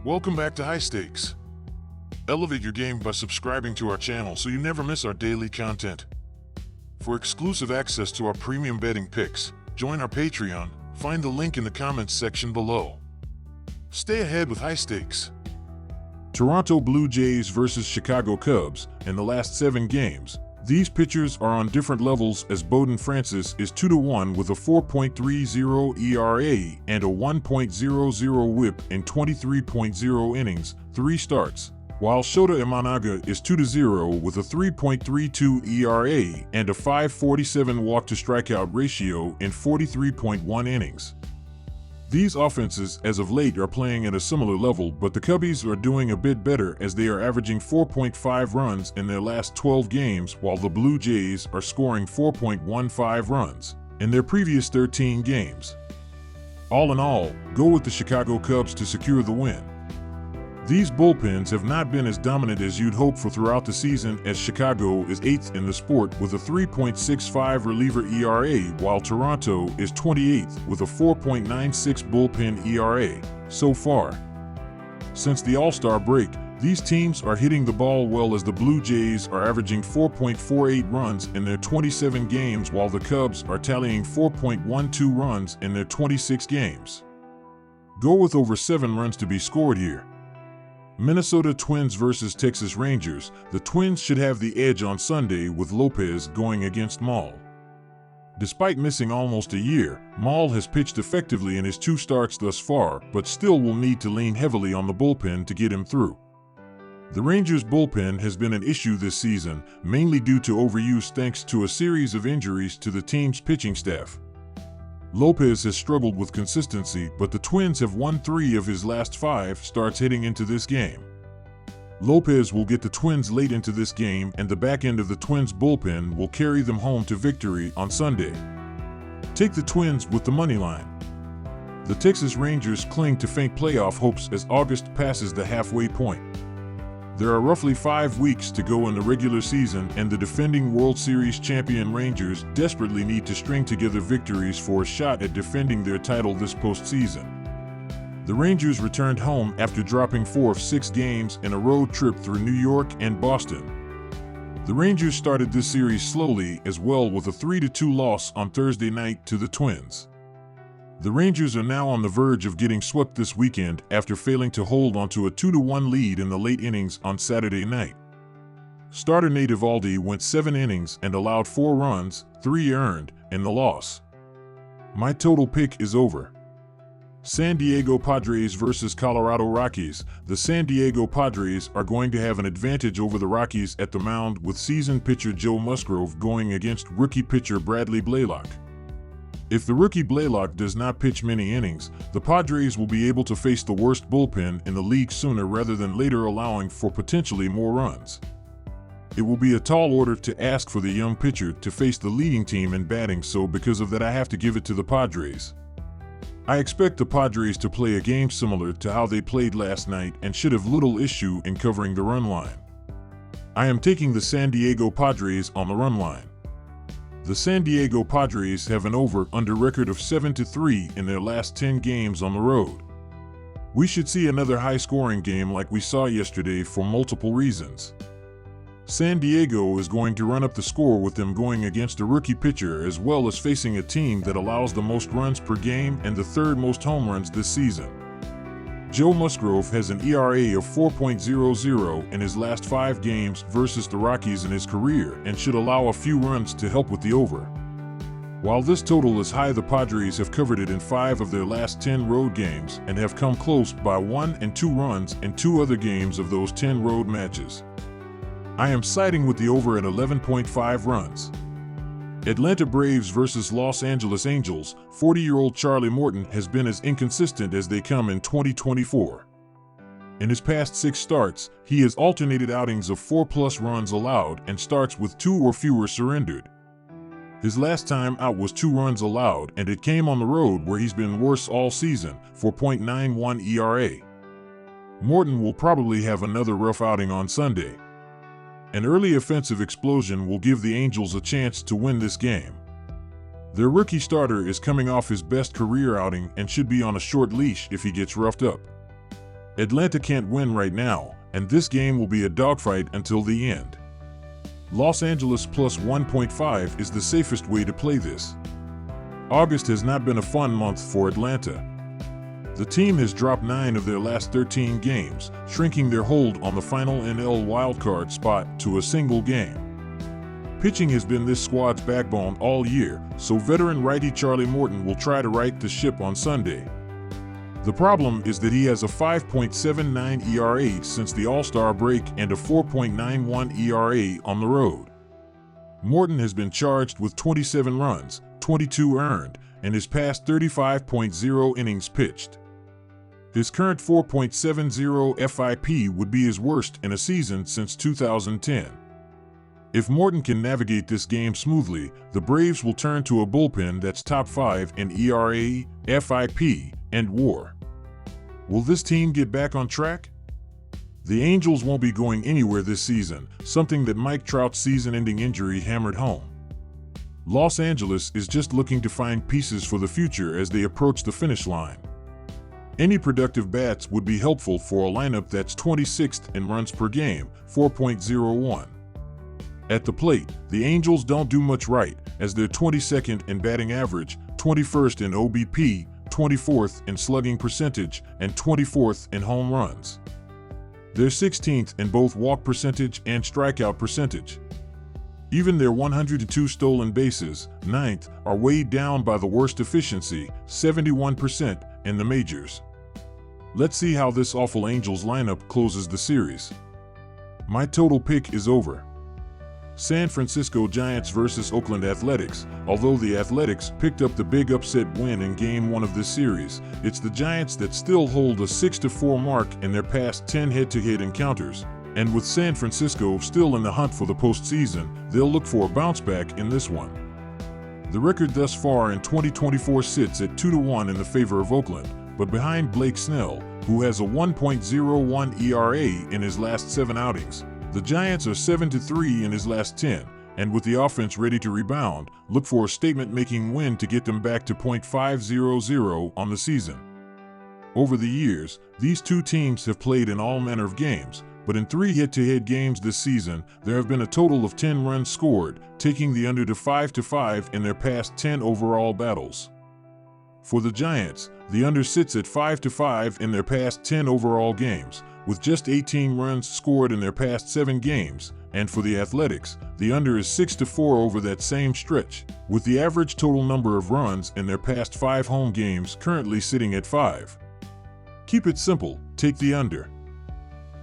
Welcome back to High Stakes. Elevate your game by subscribing to our channel so you never miss our daily content. For exclusive access to our premium betting picks, join our Patreon. Find the link in the comments section below. Stay ahead with High Stakes. Toronto Blue Jays versus Chicago Cubs in the last 7 games. These pitchers are on different levels as Bowden Francis is 2-1 with a 4.30 ERA and a 1.00 whip in 23.0 innings, 3 starts, while Shota Imanaga is 2-0 with a 3.32 ERA and a 5.47 walk-to-strikeout ratio in 43.1 innings. These offenses as of late are playing at a similar level, but the Cubbies are doing a bit better as they are averaging 4.5 runs in their last 12 games, while the Blue Jays are scoring 4.15 runs in their previous 13 games. All in all, go with the Chicago Cubs to secure the win. These bullpens have not been as dominant as you'd hope for throughout the season, as Chicago is 8th in the sport with a 3.65 reliever ERA, while Toronto is 28th with a 4.96 bullpen ERA so far. Since the All-Star break, these teams are hitting the ball well as the Blue Jays are averaging 4.48 runs in their 27 games, while the Cubs are tallying 4.12 runs in their 26 games. Go with over 7 runs to be scored here. Minnesota Twins versus Texas Rangers. The Twins should have the edge on Sunday with Lopez going against Maul. Despite missing almost a year, Maul has pitched effectively in his 2 starts thus far, but still will need to lean heavily on the bullpen to get him through. The Rangers' bullpen has been an issue this season, mainly due to overuse thanks to a series of injuries to the team's pitching staff. Lopez has struggled with consistency, but the Twins have won 3 of his last 5 starts heading into this game. Lopez will get the Twins late into this game, and the back end of the Twins' bullpen will carry them home to victory on Sunday. Take the Twins with the money line. The Texas Rangers cling to faint playoff hopes as August passes the halfway point. There are roughly 5 weeks to go in the regular season, and the defending World Series champion Rangers desperately need to string together victories for a shot at defending their title this postseason. The Rangers returned home after dropping 4 of 6 games in a road trip through New York and Boston. The Rangers started this series slowly as well with a 3-2 loss on Thursday night to the Twins. The Rangers are now on the verge of getting swept this weekend after failing to hold onto a 2-1 lead in the late innings on Saturday night. Starter Nate Eovaldi went 7 innings and allowed 4 runs, 3 earned, in the loss. My total pick is over. San Diego Padres versus Colorado Rockies. The San Diego Padres are going to have an advantage over the Rockies at the mound, with seasoned pitcher Joe Musgrove going against rookie pitcher Bradley Blaylock. If the rookie Blaylock does not pitch many innings, the Padres will be able to face the worst bullpen in the league sooner rather than later, allowing for potentially more runs. It will be a tall order to ask for the young pitcher to face the leading team in batting, so because of that I have to give it to the Padres. I expect the Padres to play a game similar to how they played last night and should have little issue in covering the run line. I am taking the San Diego Padres on the run line. The San Diego Padres have an over-under record of 7-3 in their last 10 games on the road. We should see another high-scoring game like we saw yesterday for multiple reasons. San Diego is going to run up the score with them going against a rookie pitcher, as well as facing a team that allows the most runs per game and the 3rd most home runs this season. Joe Musgrove has an ERA of 4.00 in his last 5 games versus the Rockies in his career and should allow a few runs to help with the over. While this total is high, the Padres have covered it in 5 of their last 10 road games and have come close by 1 and 2 runs in 2 other games of those 10 road matches. I am siding with the over at 11.5 runs. Atlanta Braves versus Los Angeles Angels. 40-year-old Charlie Morton has been as inconsistent as they come in 2024. In his past 6 starts, he has alternated outings of 4+ runs allowed and starts with 2 or fewer surrendered. His last time out was 2 runs allowed, and it came on the road where he's been worse all season, 4.91 ERA. Morton will probably have another rough outing on Sunday. An early offensive explosion will give the Angels a chance to win this game. Their rookie starter is coming off his best career outing and should be on a short leash if he gets roughed up. Atlanta can't win right now, and this game will be a dogfight until the end. Los Angeles plus 1.5 is the safest way to play this. August has not been a fun month for Atlanta. The team has dropped 9 of their last 13 games, shrinking their hold on the final NL wildcard spot to a single game. Pitching has been this squad's backbone all year, so veteran righty Charlie Morton will try to right the ship on Sunday. The problem is that he has a 5.79 ERA since the All-Star break and a 4.91 ERA on the road. Morton has been charged with 27 runs, 22 earned, and his past 35.0 innings pitched. His current 4.70 FIP would be his worst in a season since 2010. If Morton can navigate this game smoothly, the Braves will turn to a bullpen that's top 5 in ERA, FIP, and WAR. Will this team get back on track? The Angels won't be going anywhere this season, something that Mike Trout's season-ending injury hammered home. Los Angeles is just looking to find pieces for the future as they approach the finish line. Any productive bats would be helpful for a lineup that's 26th in runs per game, 4.01. At the plate, the Angels don't do much right, as they're 22nd in batting average, 21st in OBP, 24th in slugging percentage, and 24th in home runs. They're 16th in both walk percentage and strikeout percentage. Even their 102 stolen bases, 9th, are weighed down by the worst efficiency, 71%, in the majors. Let's see how this awful Angels lineup closes the series. My total pick is over. San Francisco Giants versus Oakland Athletics. Although the Athletics picked up the big upset win in Game 1 of this series, it's the Giants that still hold a 6-4 mark in their past 10 head-to-head encounters. And with San Francisco still in the hunt for the postseason, they'll look for a bounce back in this one. The record thus far in 2024 sits at 2-1 in the favor of Oakland, but behind Blake Snell, who has a 1.01 ERA in his last 7 outings. The Giants are 7-3 in his last 10, and with the offense ready to rebound, look for a statement-making win to get them back to .500 on the season. Over the years, these two teams have played in all manner of games, but in 3 head-to-head games this season, there have been a total of 10 runs scored, taking the under to 5-5 in their past 10 overall battles. For the Giants, the under sits at 5-5 in their past 10 overall games, with just 18 runs scored in their past 7 games, and for the Athletics, the under is 6-4 over that same stretch, with the average total number of runs in their past 5 home games currently sitting at 5. Keep it simple, take the under.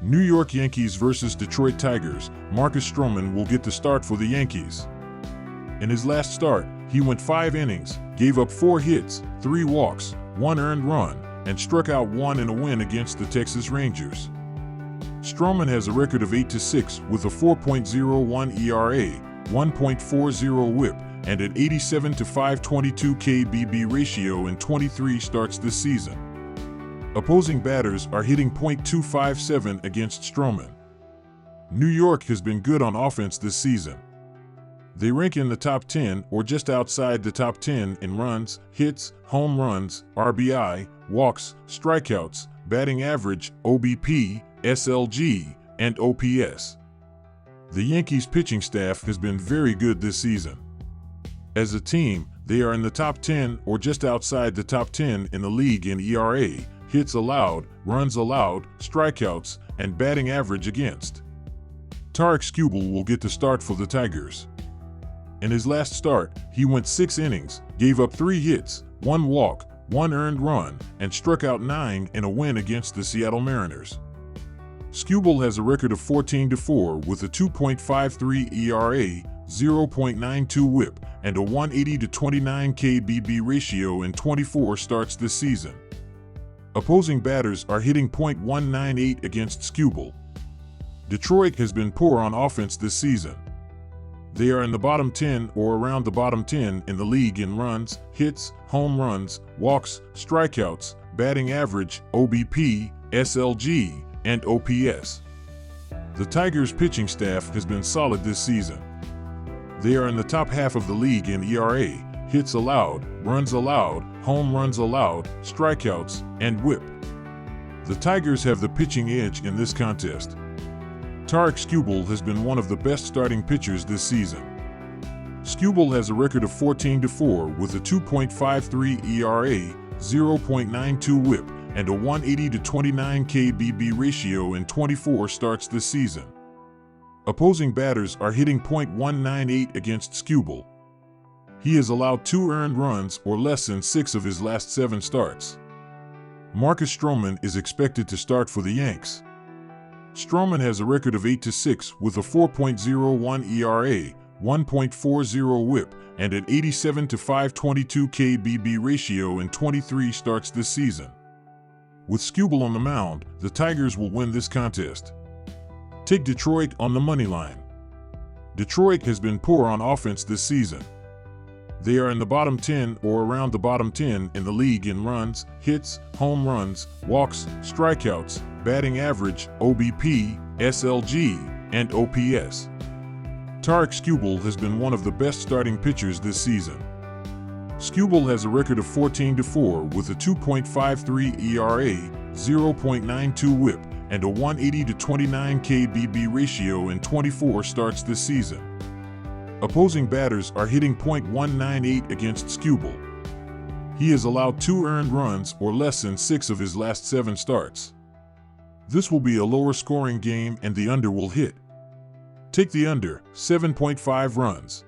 New York Yankees versus Detroit Tigers. Marcus Stroman will get the start for the Yankees. In his last start, he went 5 innings, gave up 4 hits, 3 walks, 1 earned run, and struck out 1 in a win against the Texas Rangers. Stroman has a record of 8-6 with a 4.01 ERA, 1.40 WHIP, and an 87-522 KBB ratio in 23 starts this season. Opposing batters are hitting .257 against Stroman. New York has been good on offense this season. They rank in the top 10 or just outside the top 10 in runs, hits, home runs, RBI, walks, strikeouts, batting average, OBP, SLG, and OPS. The Yankees pitching staff has been very good this season. As a team, they are in the top 10 or just outside the top 10 in the league in ERA, hits allowed, runs allowed, strikeouts, and batting average against. Tarik Skubal will get the start for the Tigers. In his last start, he went 6 innings, gave up 3 hits, 1 walk, 1 earned run, and struck out 9 in a win against the Seattle Mariners. Skubal has a record of 14-4 with a 2.53 ERA, 0.92 WHIP, and a 180-29 KBB ratio in 24 starts this season. Opposing batters are hitting .198 against Skubal. Detroit has been poor on offense this season. They are in the bottom 10 or around the bottom 10 in the league in runs, hits, home runs, walks, strikeouts, batting average, OBP, SLG, and OPS. The Tigers' pitching staff has been solid this season. They are in the top half of the league in ERA, hits allowed, runs allowed, home runs allowed, strikeouts, and WHIP. The Tigers have the pitching edge in this contest. Tarik Skubal has been one of the best starting pitchers this season. Skubal has a record of 14-4 with a 2.53 ERA, 0.92 WHIP, and a 180-29 KBB ratio in 24 starts this season. Opposing batters are hitting .198 against Skubal. He has allowed 2 earned runs or less in 6 of his last 7 starts. Marcus Stroman is expected to start for the Yanks. Stroman has a record of 8-6 with a 4.01 ERA, 1.40 WHIP, and an 87-522 KBB ratio in 23 starts this season. With Skubal on the mound, the Tigers will win this contest. Take Detroit on the money line. Detroit has been poor on offense this season. They are in the bottom 10 or around the bottom 10 in the league in runs, hits, home runs, walks, strikeouts, batting average, OBP, SLG, and OPS. Tarik Skubal has been one of the best starting pitchers this season. Skubal has a record of 14-4 with a 2.53 ERA, 0.92 WHIP, and a 180-29 KBB ratio in 24 starts this season. Opposing batters are hitting .198 against Skubal. He has allowed 2 earned runs or less in 6 of his last 7 starts. This will be a lower scoring game and the under will hit. Take the under, 7.5 runs.